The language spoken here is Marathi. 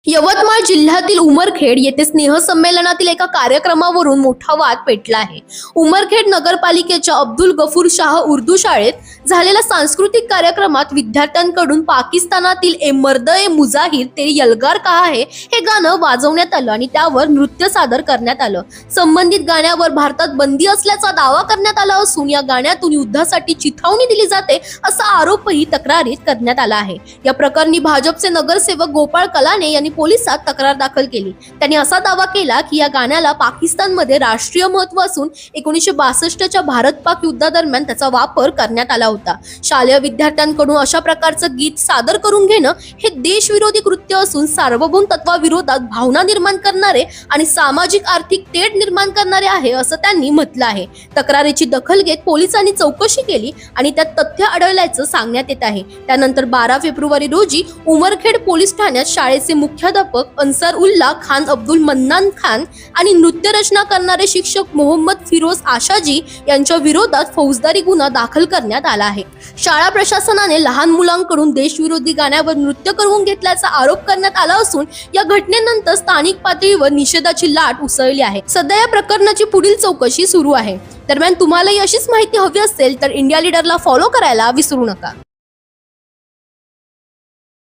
यवतमाळ जिल्ह्यातील उमरखेड येथे स्नेहसंमेलनातील एका कार्यक्रमावरून मोठा वाद पेटला आहे। उमरखेड नगरपालिकेच्या अब्दुल गफूर शाह उर्दू शाळेत झालेल्या सांस्कृतिक कार्यक्रमात विद्यार्थ्यांकडून पाकिस्तानातील ए मर्द ए मुजाहिर तेरी यलगार कहा है हे गाणं वाजवण्यात आलं आणि त्यावर नृत्य सादर करण्यात आलं। संबंधित गाण्यावर भारतात बंदी असल्याचा दावा करण्यात आला असून या गाण्यातून युद्धासाठी चिथावणी दिली जाते असा आरोपही तक्रारीत करण्यात आला आहे। या प्रकरणी भाजपचे नगरसेवक गोपाळ कलाने यांनी पोलिसात तक्रार दाखल केली। त्यांनी असा दावा केला की या गाण्याला पाकिस्तानमध्ये राष्ट्रीय महत्त्व असून 1962च्या भारत-पाक युद्धादरम्यान त्याचा वापर करण्यात आला होता। शालेय विद्यार्थ्यांकडून अशा प्रकारचं गीत सादर करून घेणं हे देशविरोधी कृत्य असून सार्वभौम तत्वाविरोधात भावना निर्माण करणारे आणि सामाजिक आर्थिक तेढ निर्माण करणारे आहे असं त्यांनी म्हटलं आहे। तक्रारीची दखल घेत पोलिसांनी चौकशी केली आणि त्यात तथ्य आढळल्याचं सांगण्यात येत आहे। त्यानंतर 12 फेब्रुवारी रोजी उमरखेड पोलीस ठाण्यात शाळेचे मुख्याध्यापक अन्सार उल्ला खान अब्दुल मन्नान खान आणि नृत्य रचना करणारे शिक्षक मोहम्मद फिरोज आशाजी यांच्या विरोधात फौजदारी गुन्हा दाखल करण्यात आला आहे। शाळा प्रशासनाने लहान मुलांकडून देशविरोधी गाण्यावर नृत्य करून घेतल्याचा आरोप करण्यात आला असून या घटनेनंतर स्थानिक पातळीवर निषेधाची लाट उसळली आहे। सध्या या प्रकरणाची पुढील चौकशी सुरू आहे। दरम्यान तुम्हालाही अशीच माहिती हवी असेल तर इंडिया लीडरला फॉलो करायला विसरू नका।